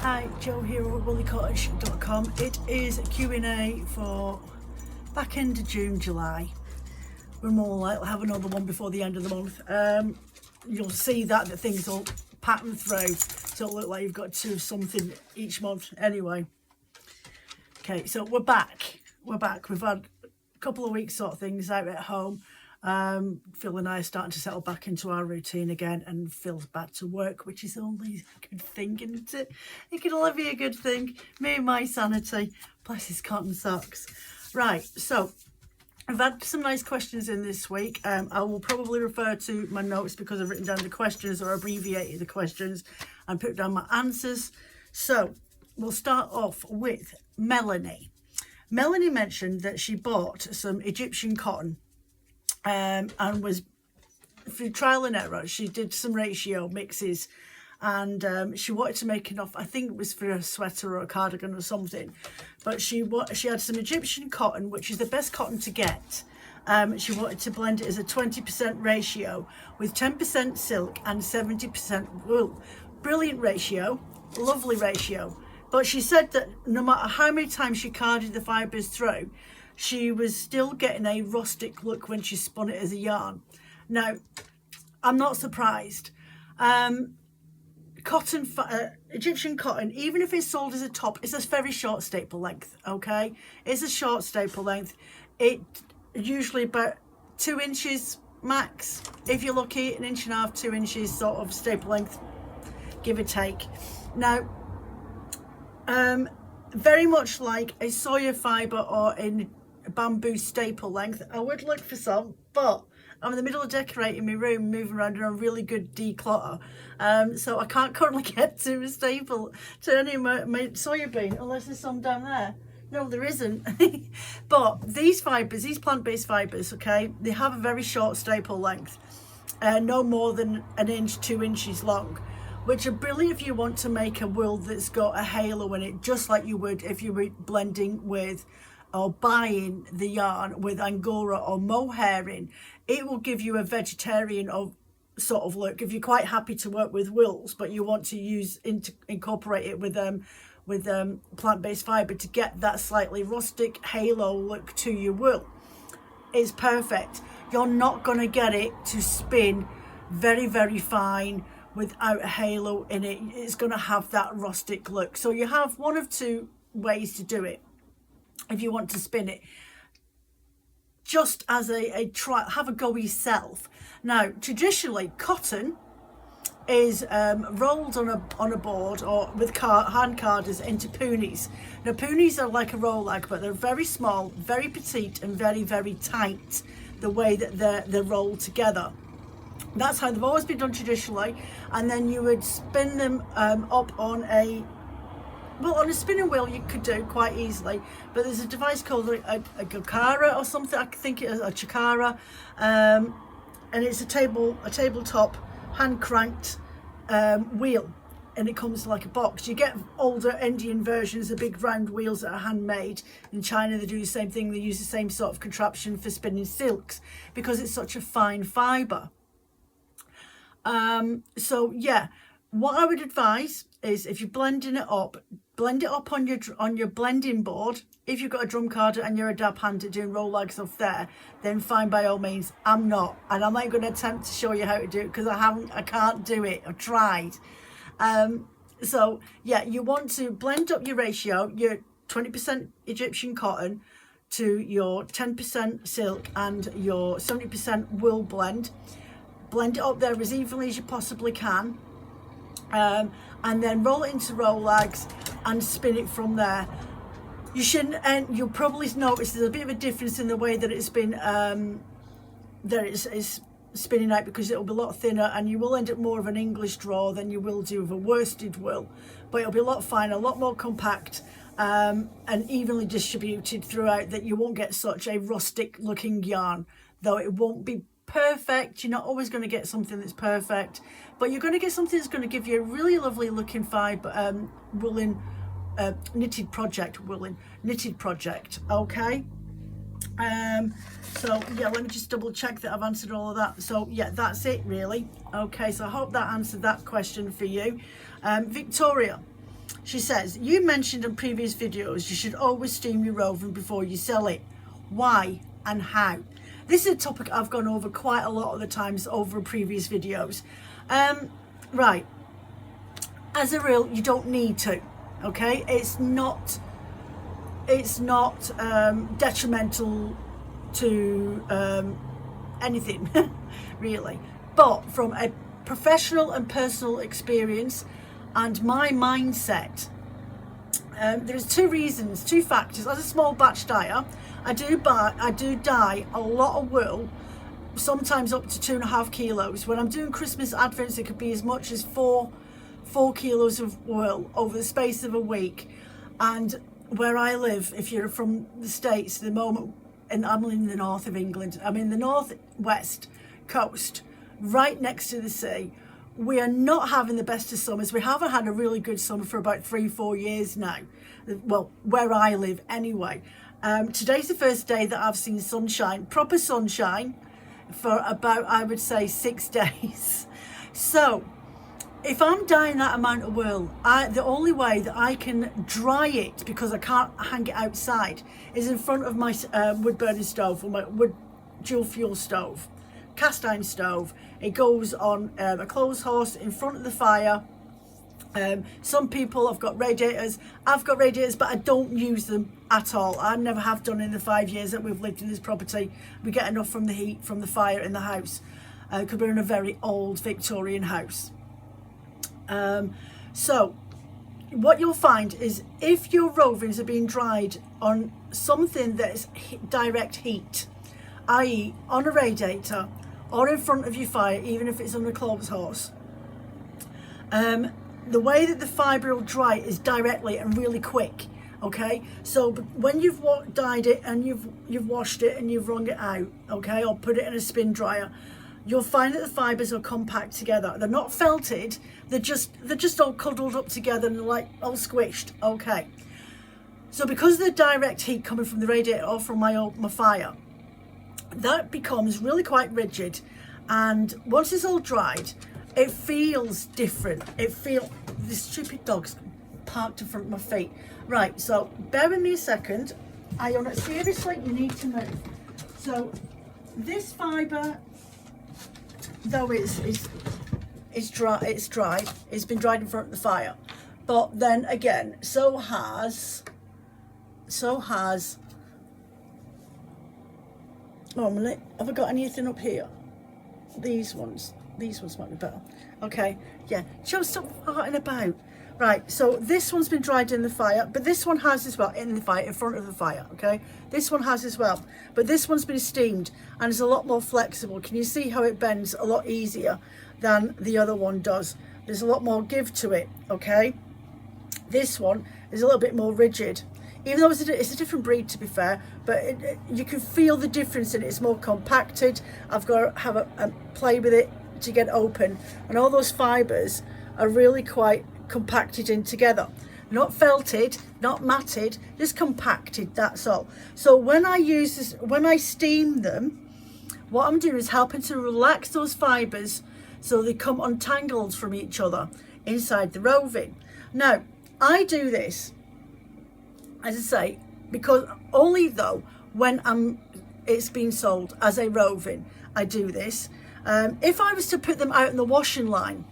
Hi, Joe here at woollycottage.com. It is a Q&A for back end of June, July. We're more likely to have another one before the end of the month. You'll see that things will pattern through, so it'll look like you've got to something each month anyway. Okay, so we're back. We've had a couple of weeks sort of things out at home. Phil and I are starting to settle back into our routine again, and Phil's back to work, which is only a good thing, isn't it? It can only be a good thing. Me and my sanity. Bless his cotton socks. Right, so I've had some nice questions in this week. I will probably refer to my notes because I've written down the questions or abbreviated the questions and put down my answers. So we'll start off with Melanie. Melanie mentioned that she bought some Egyptian cotton and was, through trial and error, she did some ratio mixes, and she wanted to make enough, I think it was for a sweater or a cardigan or something, but she had some Egyptian cotton, which is the best cotton to get. She wanted to blend it as a 20% ratio with 10% silk and 70% wool. Brilliant ratio, lovely ratio. But she said that no matter how many times she carded the fibres through, she was still getting a rustic look when she spun it as a yarn. Now, I'm not surprised. Egyptian cotton, even if it's sold as a top, it's a very short staple length, okay? It's a short staple length. It usually about 2 inches max. If you're lucky, 1.5 inches, 2 inches sort of staple length, give or take. Now, very much like a soya fibre or in bamboo staple length, I would look for some, but I'm in the middle of decorating my room, moving around in a really good declutter, so I can't currently get to a staple, to any of my soya bean, unless there's some down there. No, there isn't. But these fibres, these plant-based fibres, okay, they have a very short staple length, no more than 1 inch, 2 inches long, which are brilliant if you want to make a wool that's got a halo in it, just like you would if you were blending with or buying the yarn with Angora or mohairing. It will give you a vegetarian sort of look if you're quite happy to work with wools, but you want to incorporate it with plant-based fibre to get that slightly rustic halo look to your wool. It's perfect. You're not going to get it to spin very, very fine without a halo in it. It's going to have that rustic look. So you have one of two ways to do it if you want to spin it. Just as a try, have a go yourself. Now, traditionally, cotton is rolled on a board or with hand carders into poonies. Now, poonies are like a roll egg, but they're very small, very petite, and very, very tight, the way that they're rolled together. That's how they've always been done traditionally. And then you would spin them up on a spinning wheel. You could do quite easily, but there's a device called a Gokara or something. I think it is a Chikara, and it's a tabletop hand cranked wheel, and it comes like a box. You get older Indian versions, the big round wheels that are handmade. In China they do the same thing. They use the same sort of contraption for spinning silks because it's such a fine fibre. So yeah, what I would advise is, if you're blending it up, blend it up on your blending board. If you've got a drum carder and you're a dab hand at doing roll legs off there, then fine, by all means. I'm not, and I'm not going to attempt to show you how to do it because I can't do it. I've tried. So yeah, you want to blend up your ratio, your 20% Egyptian cotton to your 10% silk and your 70% wool blend. Blend it up there as evenly as you possibly can, and then roll it into roll legs and spin it from there. You shouldn't, and you'll probably notice there's a bit of a difference in the way that it's been it's spinning out, because it'll be a lot thinner, and you will end up more of an English draw than you will do with a worsted wool, but it'll be a lot finer, a lot more compact, and evenly distributed throughout, that you won't get such a rustic looking yarn. Though it won't be perfect, you're not always going to get something that's perfect, but you're going to get something that's going to give you a really lovely looking fibre, woolen knitted project, okay. So yeah, let me just double check that I've answered all of that. So yeah, that's it really. Okay, so I hope that answered that question for you. Victoria, She says, you mentioned in previous videos you should always steam your roving before you sell it. Why and how? This is a topic I've gone over quite a lot of the times over previous videos. Right, as a rule, you don't need to, okay? It's not detrimental to anything, really. But from a professional and personal experience and my mindset, there's two factors. As a small batch dyer, I do dye a lot of wool, sometimes up to 2.5 kilos. When I'm doing Christmas advents, it could be as much as 4 kilos of wool over the space of a week. And where I live, if you're from the States at the moment, and I'm in the north of England, I'm in the northwest coast, right next to the sea. We are not having the best of summers. We haven't had a really good summer for about 3-4 years now. Well, where I live anyway. Today's the first day that I've seen sunshine, proper sunshine, for about, I would say, 6 days. So if I'm dyeing that amount of wool, the only way that I can dry it, because I can't hang it outside, is in front of my wood burning stove, or my wood dual fuel stove, cast iron stove. It goes on a clothes horse in front of the fire. Some people have got radiators. I've got radiators, but I don't use them at all. I never have done in the 5 years that we've lived in this property. We get enough from the heat from the fire in the house, because we're in a very old Victorian house. So what you'll find is if your rovings are being dried on something that is direct heat, i.e. on a radiator or in front of your fire, even if it's on a clothes horse, the way that the fibre will dry is directly and really quick. Okay, so when you've dyed it and you've washed it and you've wrung it out, okay, or put it in a spin dryer, you'll find that the fibres are compact together. They're not felted, they're just all cuddled up together and like all squished. Okay, so because of the direct heat coming from the radiator or from my fire, that becomes really quite rigid, and once it's all dried, it feels different. The stupid dog's parked in front of my feet. Right, so bear with me a second. Iona, seriously, you need to move. So this fibre, though it's dry, it's been dried in front of the fire, but then again, so has oh, have I got anything up here? These ones might be better. Okay, yeah, just stop farting about. Right, so this one's been dried in the fire, but this one has as well, in the fire, in front of the fire, okay? This one has as well, but this one's been steamed and is a lot more flexible. Can you see how it bends a lot easier than the other one does? There's a lot more give to it, okay? This one is a little bit more rigid, even though it's a different breed, to be fair, but you can feel the difference in it. It's more compacted. I've got to have a play with it to get open, and all those fibres are really quite compacted in together, not felted, not matted, just compacted, that's all. So when I use this, when I steam them, what I'm doing is helping to relax those fibres so they come untangled from each other inside the roving. Now I do this, as I say, because only though when it's being sold as a roving, I do this. If I was to put them out in the washing line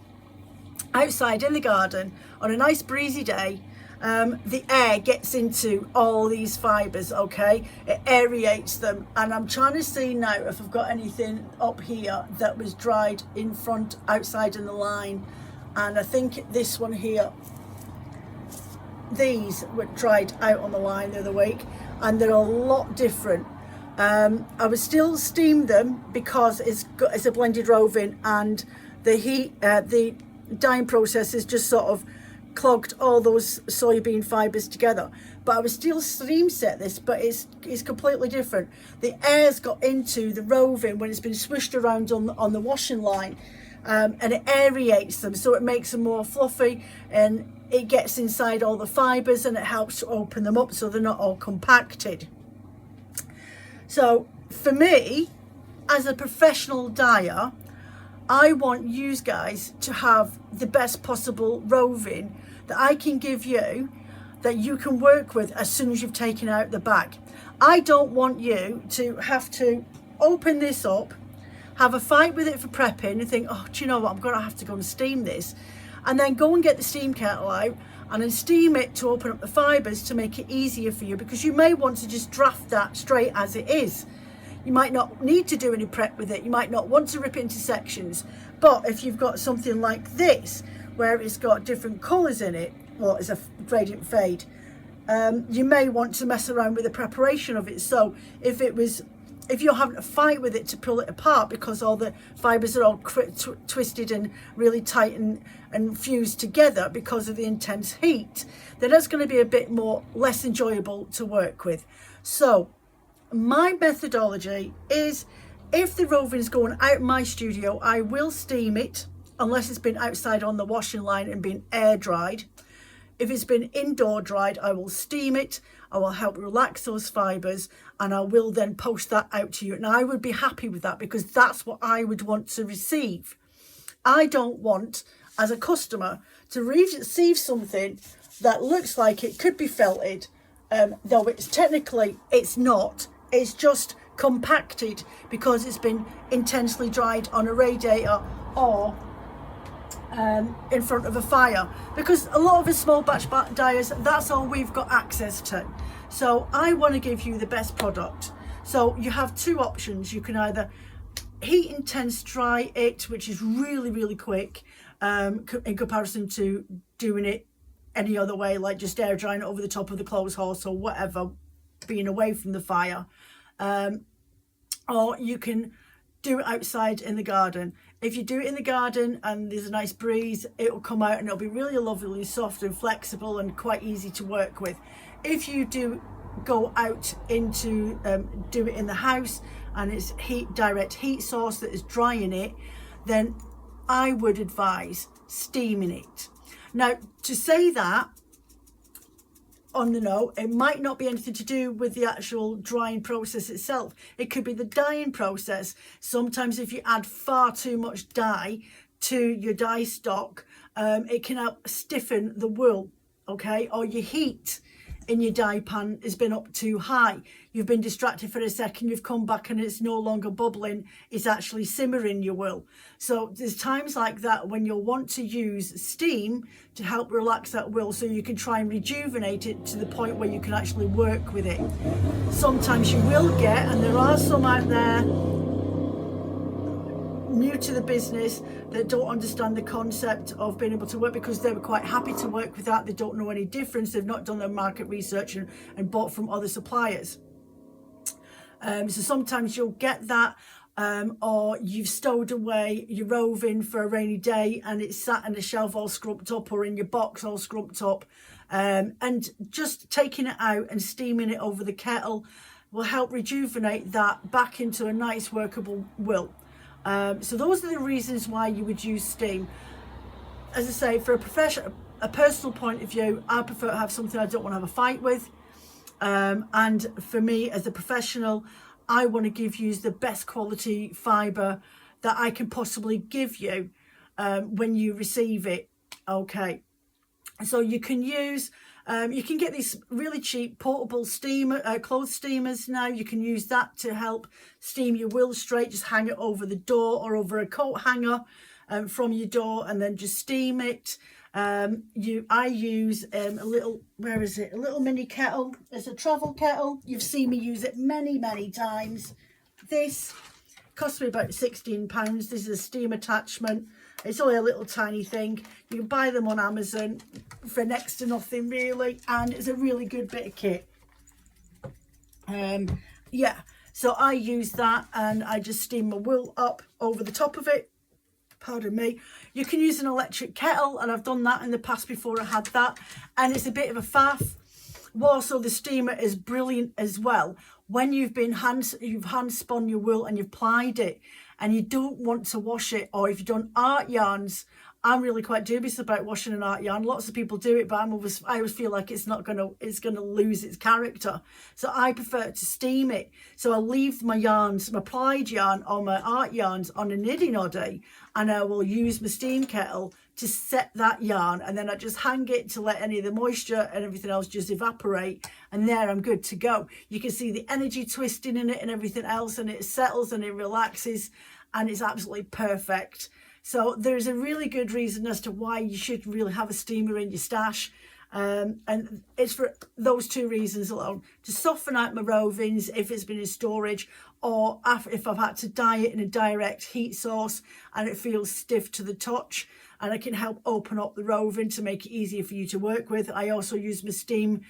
outside in the garden on a nice breezy day, the air gets into all these fibres, okay? It aerates them, and I'm trying to see now if I've got anything up here that was dried in front, outside in the line, and I think this one here, these were dried out on the line the other week, and they're a lot different. I would still steam them because it's a blended roving, and the heat, the dyeing process is just sort of clogged all those soybean fibres together. But I would still steam set this, but it's completely different. The air's got into the roving when it's been swished around on the washing line, and it aerates them, so it makes them more fluffy, and it gets inside all the fibres, and it helps to open them up so they're not all compacted. So for me, as a professional dyer, I want you guys to have the best possible roving that I can give you, that you can work with as soon as you've taken out the bag. I don't want you to have to open this up, have a fight with it for prepping and think, oh, do you know what, I'm going to have to go and steam this, and then go and get the steam kettle out and then steam it to open up the fibres to make it easier for you, because you may want to just draft that straight as it is. You might not need to do any prep with it. You might not want to rip it into sections. But if you've got something like this, where it's got different colours in it, well, it's a gradient fade, you may want to mess around with the preparation of it. So if you're having a fight with it to pull it apart because all the fibres are all twisted and really tight and fused together because of the intense heat, then that's going to be a bit more less enjoyable to work with. So my methodology is, if the roving is going out my studio, I will steam it unless it's been outside on the washing line and been air dried. If it's been indoor dried, I will steam it. I will help relax those fibres, and I will then post that out to you. And I would be happy with that, because that's what I would want to receive. I don't want, as a customer, to receive something that looks like it could be felted, though it's not. It's just compacted because it's been intensely dried on a radiator or in front of a fire, because a lot of the small batch dyers, that's all we've got access to. So I want to give you the best product. So you have two options. You can either heat intense dry it, which is really, really quick in comparison to doing it any other way, like just air drying it over the top of the clothes horse or whatever, being away from the fire, or you can do it outside in the garden. If you do it in the garden and there's a nice breeze, it will come out and it'll be really lovely, soft and flexible and quite easy to work with. If you do go out into do it in the house and it's direct heat source that is drying it, then I would advise steaming it. Now, to say that, on the note, it might not be anything to do with the actual drying process itself. It could be the dyeing process. Sometimes if you add far too much dye to your dye stock, it can help stiffen the wool, okay? Or your heat in your dye pan has been up too high. You've been distracted for a second, you've come back and it's no longer bubbling, it's actually simmering your wool. So there's times like that when you'll want to use steam to help relax that wool, so you can try and rejuvenate it to the point where you can actually work with it. Sometimes you will get, and there are some out there new to the business that don't understand the concept of being able to work, because they were quite happy to work with that. They don't know any difference. They've not done their market research and bought from other suppliers. So sometimes you'll get that, or you've stowed away your roving for a rainy day and it's sat in the shelf all scrumped up, or in your box all scrumped up, and just taking it out and steaming it over the kettle will help rejuvenate that back into a nice workable wool. So those are the reasons why you would use steam. As I say, for a personal point of view, I prefer to have something I don't want to have a fight with. And for me, as a professional, I want to give you the best quality fibre that I can possibly give you when you receive it. Okay, so you can use, you can get these really cheap portable clothes steamers now. You can use that to help steam your wool straight. Just hang it over the door or over a coat hanger from your door, and then just steam it. I use a little, where is it? A little mini kettle. It's a travel kettle. You've seen me use it many, many times. This cost me about £16. This is a steam attachment. It's only a little tiny thing. You can buy them on Amazon for next to nothing really, and it's a really good bit of kit. Yeah, so I use that and I just steam my wool up over the top of it. Pardon me. You can use an electric kettle, and I've done that in the past before I had that, and it's a bit of a faff. Also, the steamer is brilliant as well when you've hand spun your wool and you've plied it and you don't want to wash it, or if you've done art yarns I'm really quite dubious about washing an art yarn. Lots of people do it, but I always feel like it's gonna lose its character. So I prefer to steam it. So I'll leave my yarns, my plied yarn or my art yarns on a knitting oddy, and I will use my steam kettle to set that yarn, and then I just hang it to let any of the moisture and everything else just evaporate, and there I'm good to go. You can see the energy twisting in it and everything else, and it settles and it relaxes, and it's absolutely perfect. So there's a really good reason as to why you should really have a steamer in your stash. And it's for those two reasons alone: to soften out my rovings if it's been in storage, or if I've had to dye it in a direct heat source and it feels stiff to the touch, and I can help open up the roving to make it easier for you to work with. I also use my steam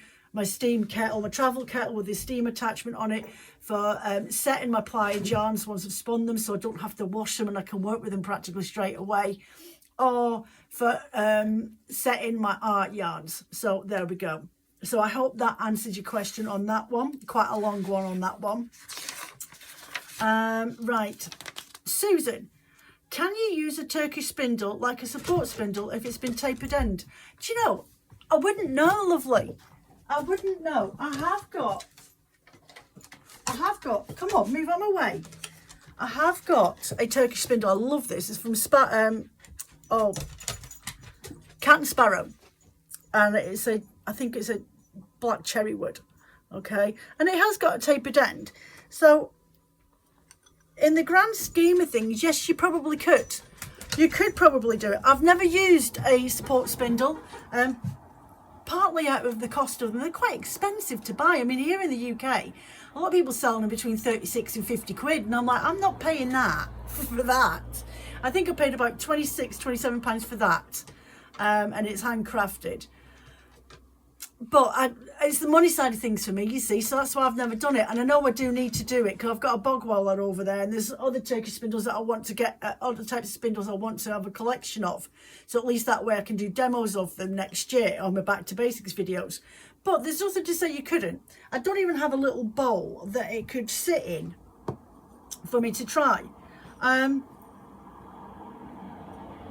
kettle, my travel kettle with the steam attachment on it, for setting my plied yarns once I've spun them, so I don't have to wash them and I can work with them practically straight away, or for setting my art yarns. So there we go. So I hope that answered your question on that one. Quite a long one on that one. Right, Susan, can you use a Turkish spindle like a support spindle if it's been tapered end? Do you know, I wouldn't know, lovely. I wouldn't know. I have got, come on, move on my way. I have got a Turkish spindle. I love this. It's from Cat and Sparrow. And I think it's a black cherry wood. Okay. And it has got a tapered end. So in the grand scheme of things, yes, you probably could. You could probably do it. I've never used a support spindle. Partly out of the cost of them. They're quite expensive to buy. I mean, here in the UK, a lot of people sell them between 36 and 50 quid, and I'm like, I'm not paying that for that. I think I paid about 26, 27 pounds for that, and it's handcrafted. But it's the money side of things for me, you see, so that's why I've never done it. And I know I do need to do it, because I've got a bog roller over there, and there's other Turkish spindles that I want to get, other types of spindles I want to have a collection of. So at least that way I can do demos of them next year on my Back to Basics videos. But there's nothing to say you couldn't. I don't even have a little bowl that it could sit in for me to try.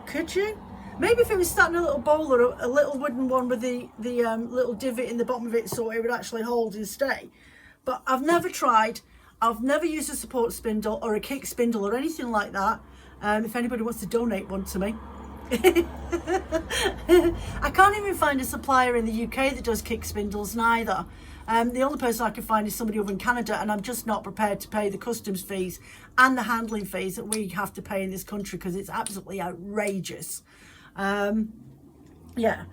Could you? Maybe if it was sat in a little bowl or a little wooden one with the little divot in the bottom of it so it would actually hold and stay. But I've never tried. I've never used a support spindle or a kick spindle or anything like that. If anybody wants to donate one to me. I can't even find a supplier in the UK that does kick spindles neither. The only person I can find is somebody over in Canada, and I'm just not prepared to pay the customs fees and the handling fees that we have to pay in this country, because it's absolutely outrageous. Yeah,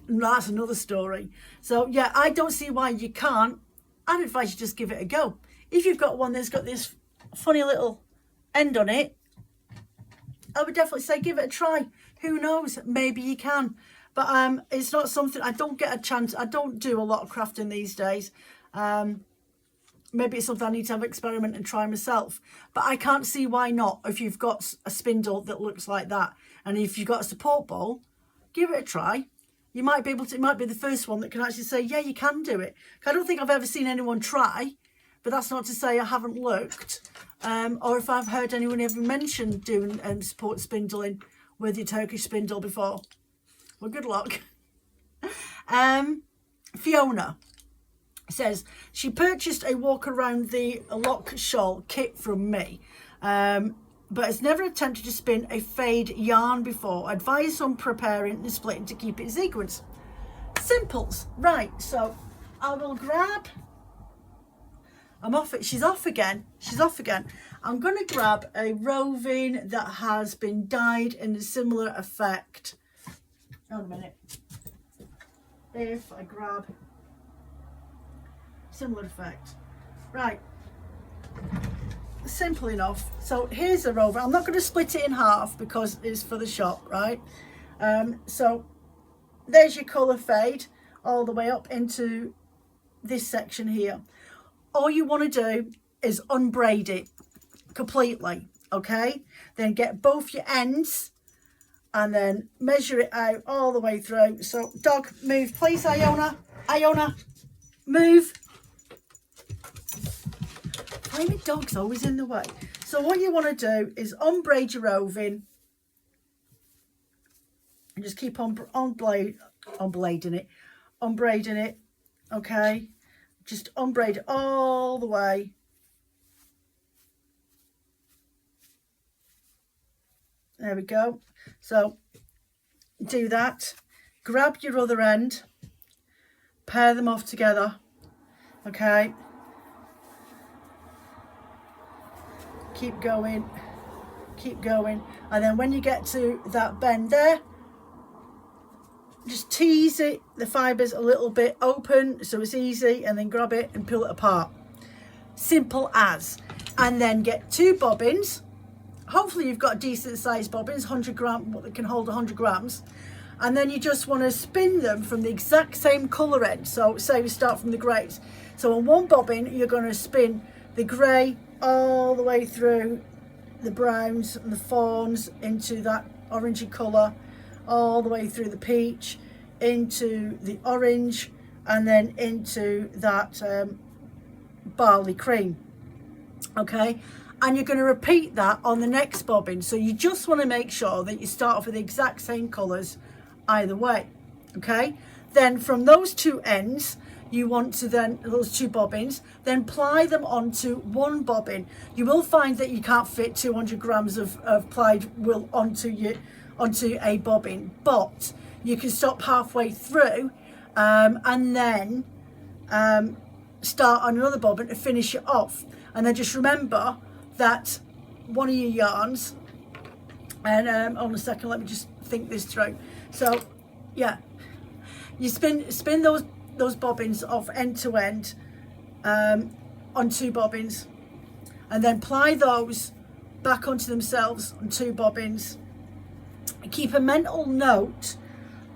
that's another story. So yeah, I don't see why you can't. I'd advise you just give it a go. If you've got one that's got this funny little end on it, I would definitely say give it a try. Who knows, maybe you can. But it's not something, I don't get a chance. I don't do a lot of crafting these days. Maybe it's something I need to have experiment and try myself. But I can't see why not if you've got a spindle that looks like that. And if you've got a support bowl, give it a try. You might be able to, it might be the first one that can actually say, yeah, you can do it. I don't think I've ever seen anyone try, but that's not to say I haven't looked. Or if I've heard anyone ever mention doing support spindling with your Turkish spindle before. Well, good luck. Fiona says she purchased a walk around the lock shawl kit from me, but has never attempted to spin a fade yarn before. Advice on preparing and splitting to keep it in sequence. Simples. Right, so I will grab, I'm off it, she's off again. I'm going to grab a roving that has been dyed in a similar effect. Hold a minute. If I grab similar effect. Right. Simple enough. So here's the rover. I'm not going to split it in half because it's for the shop, right? So there's your colour fade all the way up into this section here. All you want to do is unbraid it completely, okay? Then get both your ends and then measure it out all the way through. So dog, move please, Iona. Iona, move. My dog's always in the way. So what you want to do is unbraid your roving and just keep on braiding it, okay? Just braid it all the way. There we go. So do that. Grab your other end, pair them off together, okay? Keep going, and then when you get to that bend there, just tease it, the fibres a little bit open so it's easy, and then grab it and pull it apart. Simple as. And then get 2 bobbins. Hopefully you've got decent sized bobbins, 100 gram, what they can hold 100 grams. And then you just want to spin them from the exact same colour end. So say we start from the greys. So on one bobbin, you're going to spin the grey all the way through the browns and the fawns into that orangey colour, all the way through the peach, into the orange, and then into that barley cream. Okay, and you're going to repeat that on the next bobbin. So you just want to make sure that you start off with the exact same colours either way. Okay, then from those 2 ends, you want to then, those 2 bobbins, then ply them onto one bobbin. You will find that you can't fit 200 grams of plied wool onto a bobbin, but you can stop halfway through and then start on another bobbin to finish it off. And then just remember that one of your yarns, and on a second, let me just think this through. So yeah, you spin those bobbins off end to end on 2 bobbins, and then ply those back onto themselves on 2 bobbins. Keep a mental note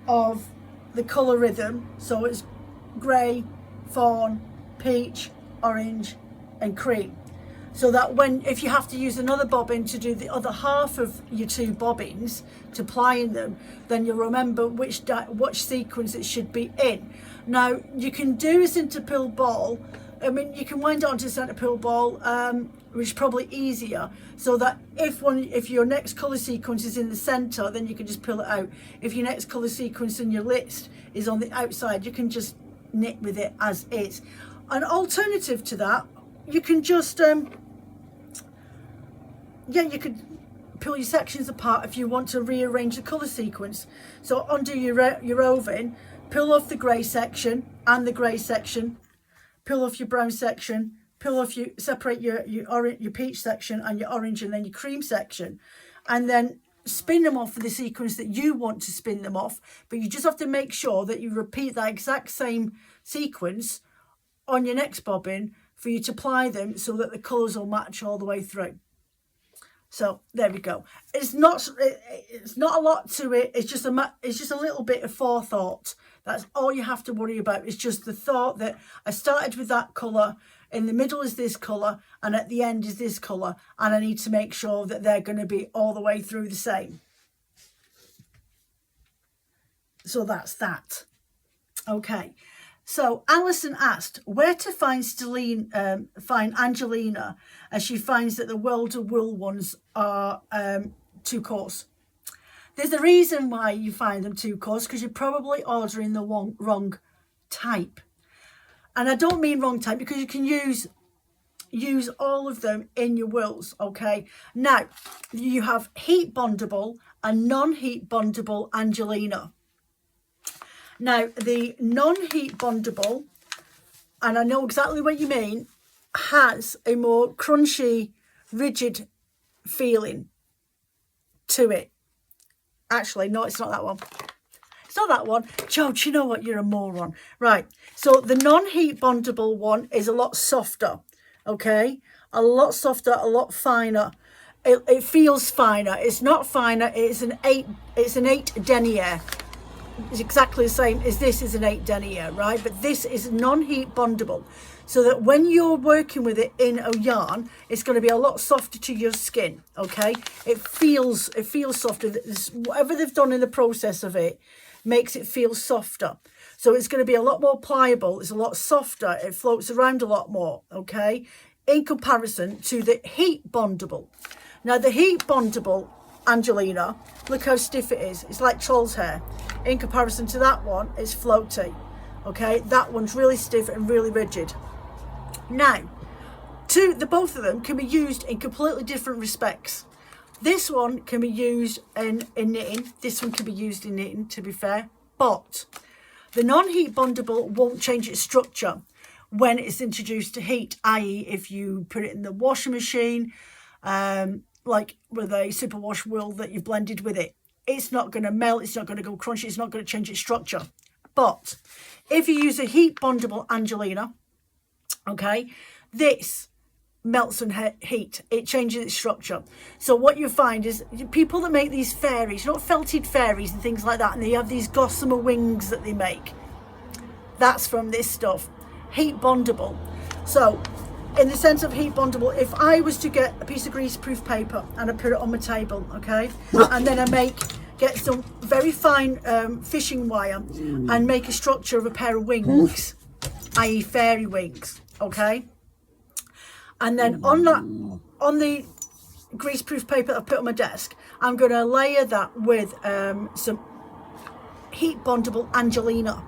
of the colour rhythm, so it's grey, fawn, peach, orange and cream, so that if you have to use another bobbin to do the other half of your 2 bobbins to ply in them, then you'll remember which sequence it should be in. Now you can do a centre pill ball. I mean, you can wind it onto a centre pill ball, which is probably easier, so that if your next colour sequence is in the centre, then you can just pull it out. If your next colour sequence in your list is on the outside, you can just knit with it as is. An alternative to that, you can just you could pull your sections apart if you want to rearrange the colour sequence. So undo your oven, pull off the grey section and the grey section, pull off your brown section, separate your peach section and your orange and then your cream section, and then spin them off for the sequence that you want to spin them off. But you just have to make sure that you repeat that exact same sequence on your next bobbin for you to ply them so that the colours will match all the way through. So there we go. It's not a lot to it. It's just a little bit of forethought. That's all you have to worry about. It's just the thought that I started with that colour, in the middle is this colour, and at the end is this colour, and I need to make sure that they're going to be all the way through the same. So that's that. Okay. So Alison asked where to find Angelina, as she finds that the World of Wool ones are too coarse. There's a reason why you find them too coarse, because you're probably ordering the wrong type. And I don't mean wrong type, because you can use all of them in your wools. Okay, now you have heat bondable and non-heat bondable Angelina. Now, the non-heat bondable, and I know exactly what you mean, has a more crunchy, rigid feeling to it. Actually, no, it's not that one. It's not that one. Joe, do you know what? You're a moron. Right, so the non-heat bondable one is a lot softer, okay? A lot softer, a lot finer. It feels finer. It's not finer. It's an 8 denier. It's exactly the same as this is an 8 denier, right? But this is non-heat bondable, so that when you're working with it in a yarn, it's going to be a lot softer to your skin. Okay, it feels softer. Whatever they've done in the process of it makes it feel softer, so it's going to be a lot more pliable. It's a lot softer. It floats around a lot more. Okay, in comparison to the heat bondable. Now the heat bondable Angelina, look how stiff it is. It's like troll's hair. In comparison to that one, it's floaty. Okay, that one's really stiff and really rigid. Now, both of them can be used in completely different respects. This one can be used in knitting. This one can be used in knitting, to be fair. But the non-heat bondable won't change its structure when it's introduced to heat, i.e. if you put it in the washing machine, like with a superwash wool that you've blended with it. It's not going to melt, it's not going to go crunchy, it's not going to change its structure. But if you use a heat bondable Angelina, okay, this melts and heat, it changes its structure. So what you find is people that make these fairies, not felted fairies and things like that, and they have these gossamer wings that they make, that's from this stuff, heat bondable. So in the sense of heat bondable, if I was to get a piece of greaseproof paper and I put it on my table, okay, and then I get some very fine fishing wire and make a structure of a pair of wings, i.e. fairy wings, okay, and then on the greaseproof paper I've put on my desk, I'm going to layer that with some heat bondable Angelina.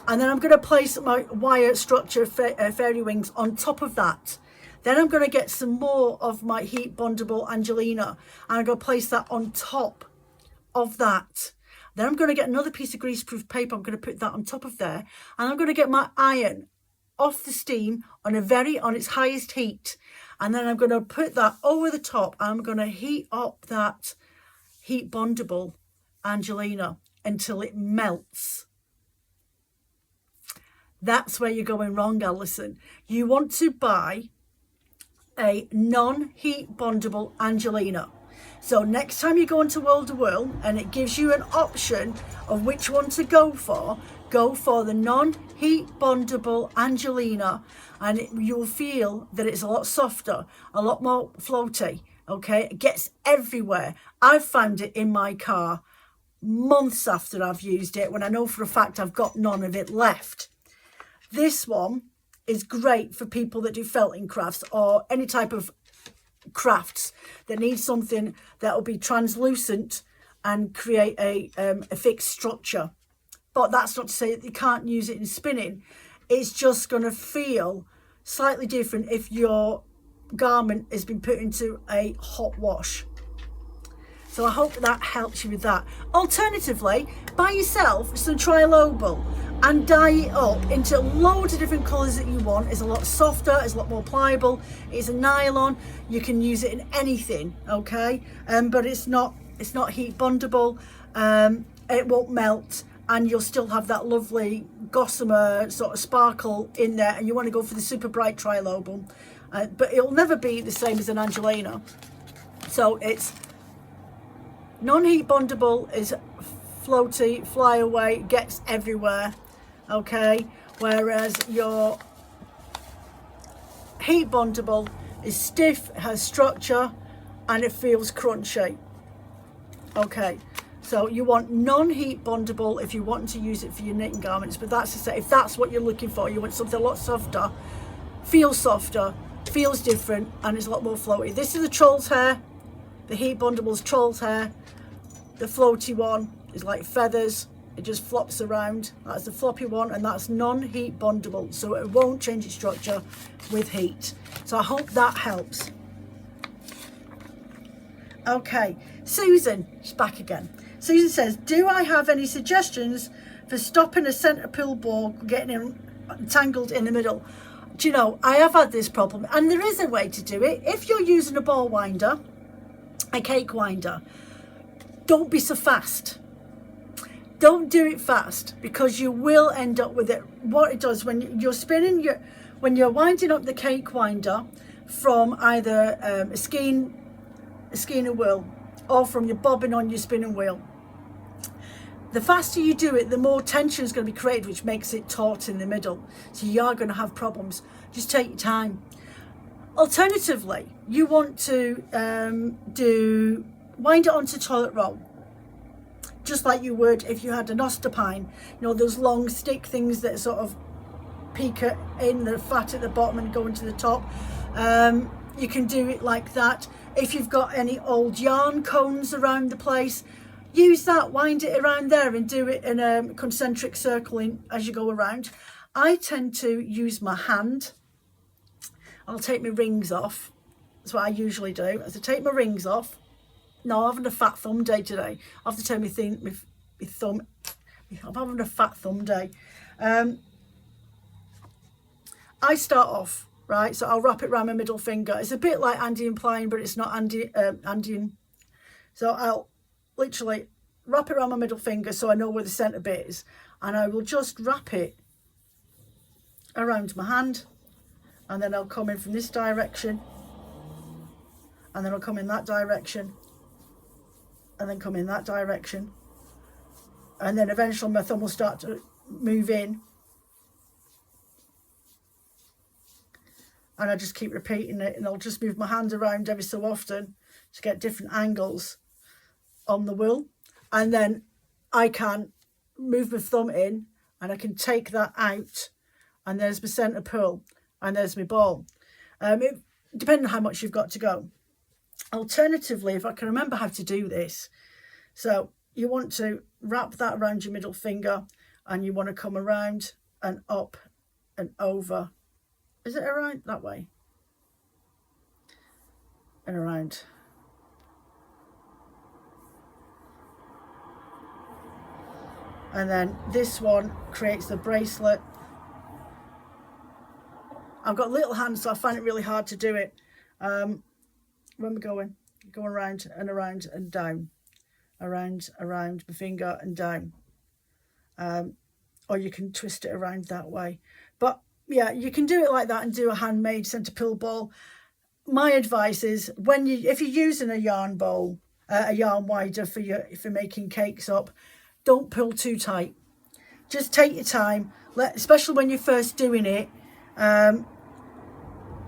And then I'm going to place my wire structure fairy wings on top of that. Then I'm going to get some more of my heat bondable Angelina, and I'm going to place that on top of that. Then I'm going to get another piece of greaseproof paper. I'm going to put that on top of there, and I'm going to get my iron off the steam on its highest heat, and then I'm going to put that over the top. I'm going to heat up that heat bondable Angelina until it melts. That's where you're going wrong, Alison. You want to buy a non-heat bondable Angelina. So next time you go into World of Wool and it gives you an option of which one to go for the non-heat bondable Angelina, and you'll feel that it's a lot softer, a lot more floaty, okay? It gets everywhere. I've found it in my car months after I've used it, when I know for a fact I've got none of it left. This one is great for people that do felting crafts or any type of crafts that need something that will be translucent and create a fixed structure. But that's not to say that you can't use it in spinning. It's just going to feel slightly different if your garment has been put into a hot wash. So I hope that helps you with that. Alternatively, buy yourself some Trilobal and dye it up into loads of different colours that you want. It's a lot softer, it's a lot more pliable, it's a nylon, you can use it in anything, okay? But it's not heat bondable, it won't melt, and you'll still have that lovely gossamer sort of sparkle in there, and you want to go for the super bright Trilobal, but it'll never be the same as an Angelina. So it's non-heat bondable, is floaty, fly away, gets everywhere, okay, whereas your heat bondable is stiff, has structure, and it feels crunchy. Okay, so you want non-heat bondable if you want to use it for your knitting garments, but that's to say, if that's what you're looking for, you want something a lot softer, feels different, and it's a lot more floaty. This is the troll's hair, the heat bondable's troll's hair. The floaty one is like feathers, it just flops around. That's the floppy one, and that's non-heat bondable, so it won't change its structure with heat. So I hope that helps. Okay, Susan, she's back again. Susan says, do I have any suggestions for stopping a centre pull ball getting entangled in the middle? Do you know, I have had this problem, and there is a way to do it. If you're using a ball winder, a cake winder, don't be so fast. Don't do it fast, because you will end up with it. What it does when you're spinning, when you're winding up the cake winder from either a skein of wool or from your bobbin on your spinning wheel, the faster you do it, the more tension is going to be created, which makes it taut in the middle. So you are going to have problems. Just take your time. Alternatively, you want to wind it onto toilet roll, just like you would if you had an Ostapine. You know, those long stick things that sort of peak in the fat at the bottom and go into the top. you can do it like that. If you've got any old yarn cones around the place, use that, wind it around there and do it in a concentric circle as you go around. I tend to use my hand. I'll take my rings off. That's what I usually do. As I take my rings off. No, I'm having a fat thumb day today. I have to turn my thumb. I'm having a fat thumb day. I start off, right? So I'll wrap it around my middle finger. It's a bit like Andean plying, but it's not Andean. So I'll literally wrap it around my middle finger so I know where the centre bit is. And I will just wrap it around my hand. And then I'll come in from this direction. And then I'll come in that direction. And then come in that direction. And then eventually my thumb will start to move in. And I just keep repeating it, and I'll just move my hand around every so often to get different angles on the wool. And then I can move my thumb in and I can take that out, and there's my centre pull and there's my ball. Depending on how much you've got to go. Alternatively, if I can remember how to do this, so you want to wrap that around your middle finger and you want to come around and up and over. Is it around that way? And around. And then this one creates the bracelet. I've got little hands, so I find it really hard to do it. When we're going around and down. Around my finger and down. Or you can twist it around that way. But yeah, you can do it like that and do a handmade centre pull ball. My advice is if you're using a yarn bowl, a yarn wider for making cakes up, don't pull too tight. Just take your time, especially when you're first doing it,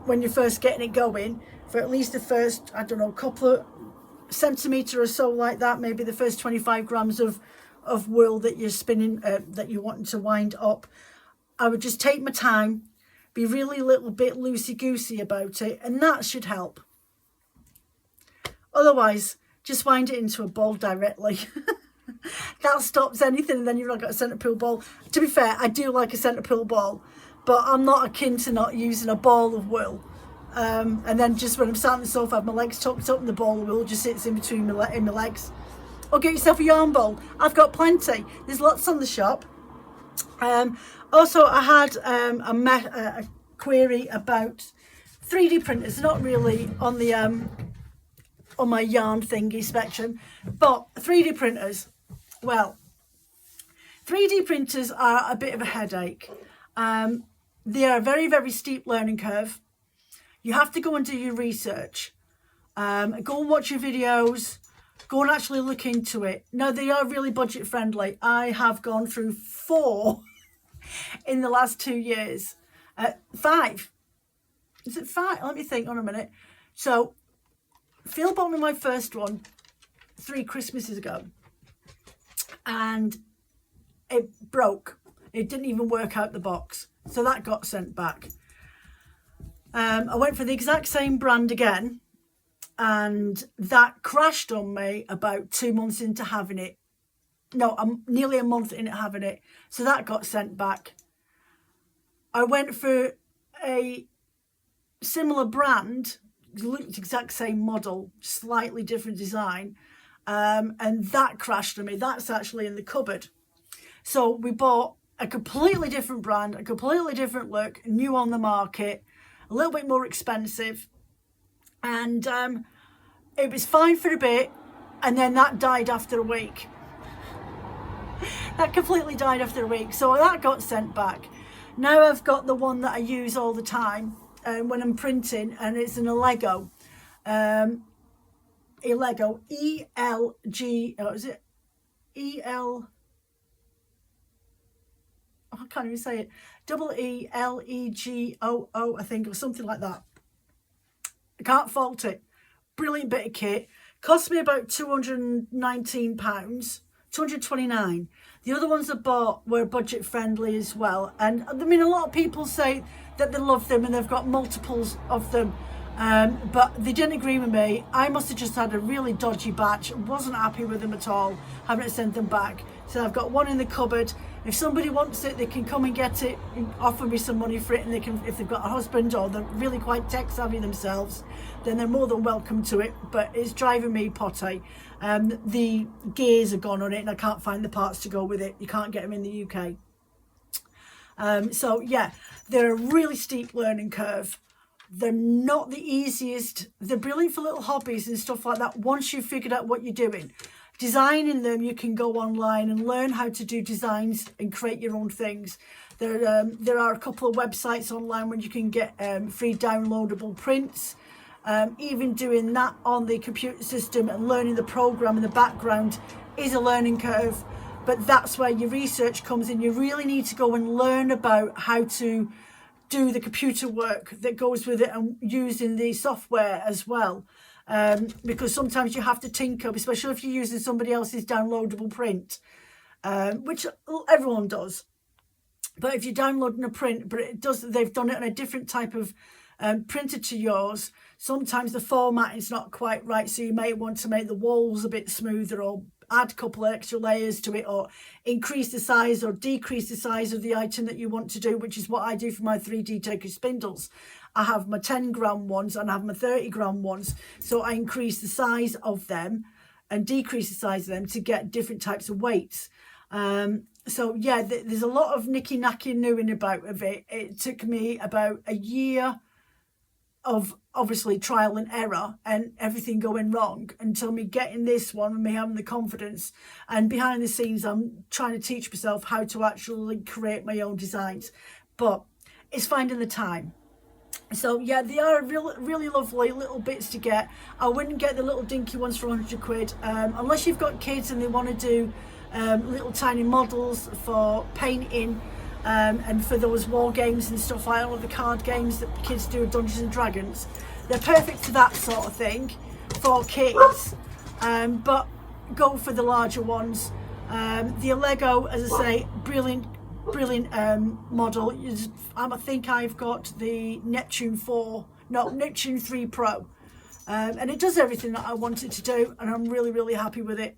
when you're first getting it going, for at least the first, I don't know, couple of centimetre or so like that, maybe the first 25 grams of wool that you're spinning, that you're wanting to wind up. I would just take my time, be really little bit loosey-goosey about it, and that should help. Otherwise, just wind it into a ball directly. That stops anything, and then you've not got a centre pull ball. To be fair, I do like a centre pull ball, but I'm not akin to not using a ball of wool. And then just when I'm sat on the sofa, I have my legs tucked up and the ball of wool just sits in between my legs. Or get yourself a yarn bowl. I've got plenty. There's lots on the shop. Also, I had a query about 3D printers. Not really on the on my yarn thingy spectrum, but 3D printers. Well, 3D printers are a bit of a headache. They are a very, very steep learning curve. You have to go and do your research. Go and watch your videos. Go and actually look into it. Now, they are really budget friendly. I have gone through 4 in the last 2 years. 5. Is it 5? Let me think on a minute. So, Phil bought me my first one 3 Christmases ago. And it broke. It didn't even work out the box. So that got sent back. I went for the exact same brand again. And that crashed on me about 2 months into having it. No, I'm nearly a month into having it. So that got sent back. I went for a similar brand, looked exact same model, slightly different design. And that crashed on me. That's actually in the cupboard. So we bought a completely different brand, a completely different look, new on the market, a little bit more expensive. And it was fine for a bit, and then that died after a week. That completely died after a week. So that got sent back. Now I've got the one that I use all the time when I'm printing, and it's an Elego. Elego ELG. Oh, is it EL? Oh, I can't even say it. EELEGOO, I think, or something like that. I can't fault it. Brilliant bit of kit. Cost me about £219, £229. The other ones I bought were budget friendly as well. And I mean, a lot of people say that they love them and they've got multiples of them. But they didn't agree with me. I must have just had a really dodgy batch, wasn't happy with them at all, having to send them back. So I've got one in the cupboard. If somebody wants it, they can come and get it, and offer me some money for it, and they can, if they've got a husband or they're really quite tech savvy themselves, then they're more than welcome to it. But it's driving me potty. The gears are gone on it and I can't find the parts to go with it. You can't get them in the UK. So yeah, they're a really steep learning curve. They're not the easiest. They're brilliant for little hobbies and stuff like that once you've figured out what you're doing. Designing them, you can go online and learn how to do designs and create your own things. There are a couple of websites online where you can get free downloadable prints. Even doing that on the computer system and learning the program in the background is a learning curve. But that's where your research comes in. You really need to go and learn about how to do the computer work that goes with it and using the software as well. Because sometimes you have to tinker, especially if you're using somebody else's downloadable print, which everyone does. But if you're downloading a print, but they've done it on a different type of printer to yours, sometimes the formatting's not quite right, so you may want to make the walls a bit smoother or add a couple of extra layers to it, or increase the size or decrease the size of the item that you want to do, which is what I do for my 3D Taker spindles. I have my 10 gram ones and I have my 30 gram ones, so I increase the size of them and decrease the size of them to get different types of weights. So yeah, there's a lot of nicky-nacky knowing about of it. It took me about a year of obviously trial and error and everything going wrong until me getting this one and me having the confidence. And behind the scenes, I'm trying to teach myself how to actually create my own designs. But it's finding the time. So yeah, they are really lovely little bits to get. I wouldn't get the little dinky ones for 100 quid unless you've got kids and they want to do little tiny models for painting. And for those war games and stuff, like all of the card games that kids do with Dungeons and Dragons, they're perfect for that sort of thing for kids. But go for the larger ones. The Lego, as I say, brilliant model. I think I've got the Neptune 3 Pro, and it does everything that I want it to do, and I'm really happy with it.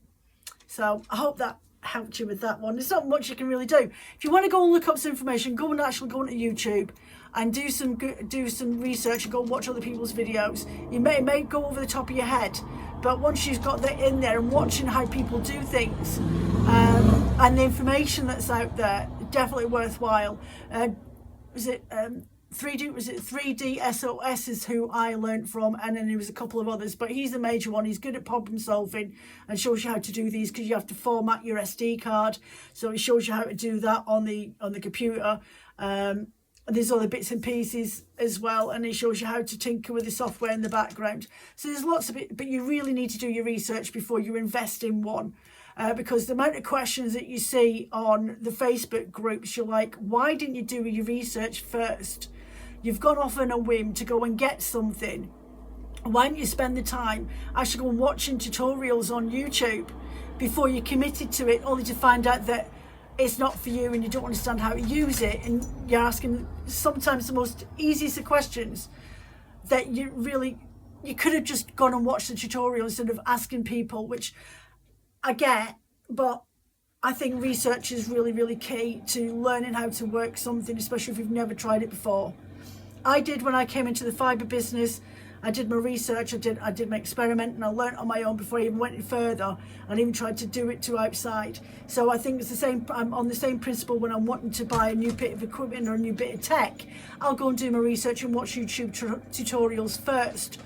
So I hope that helped you with that one. There's not much you can really do. If you want to go and look up some information, go and actually go onto YouTube and do some research and go and watch other people's videos. You may go over the top of your head, but once you've got that in there and watching how people do things and the information that's out there, definitely worthwhile. Was it 3D SOS is who I learned from, and then there was a couple of others, but he's the major one. He's good at problem solving and shows you how to do these, because you have to format your SD card, so it shows you how to do that on the computer. There's other bits and pieces as well, and it shows you how to tinker with the software in the background. So there's lots of it, but you really need to do your research before you invest in one. Because the amount of questions that you see on the Facebook groups, you're like, why didn't you do your research first? You've gone off on a whim to go and get something. Why don't you spend the time actually going watching tutorials on YouTube before you committed to it, only to find out that it's not for you and you don't understand how to use it, and you're asking sometimes the most easiest of questions that you could have just gone and watched the tutorial instead of asking people, which I get, but I think research is really key to learning how to work something, especially if you've never tried it before. I did when I came into the fibre business. I did my research, I did my experiment, and I learnt on my own before I even went any further, and even tried to do it to outside. So I think it's the same. I'm on the same principle when I'm wanting to buy a new bit of equipment or a new bit of tech. I'll go and do my research and watch YouTube tutorials first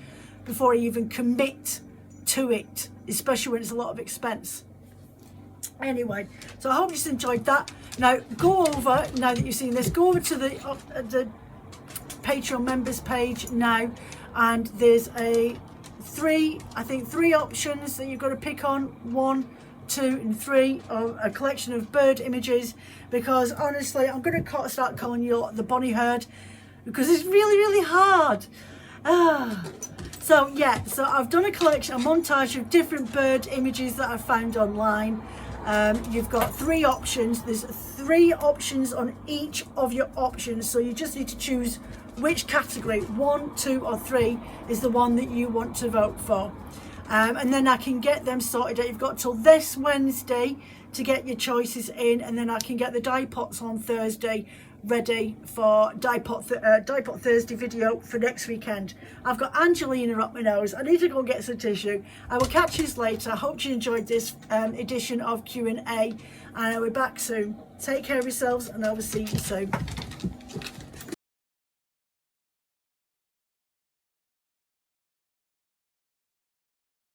before I even commit to it, especially when it's a lot of expense. Anyway, so I hope you enjoyed that. Now go over, now that you've seen this, go over to the Patreon members page now, and there's three options that you've got to pick on: 1, 2 and 3, of a collection of bird images, because honestly I'm going to start calling you the Bonnie Herd, because it's really hard. So yeah, so I've done a montage of different bird images that I've found online. You've got 3 options. There's 3 options on each of your options, so you just need to choose which category, 1, 2 or 3, is the one that you want to vote for. And then I can get them sorted out. You've got till this Wednesday to get your choices in, and then I can get the die pots on Thursday ready for die pot Thursday video for next weekend. I've got Angelina up my nose. I need to go and get some tissue. I will catch you later. I hope you enjoyed this edition of Q&A, and I'll be back soon. Take care of yourselves, and I will see you soon.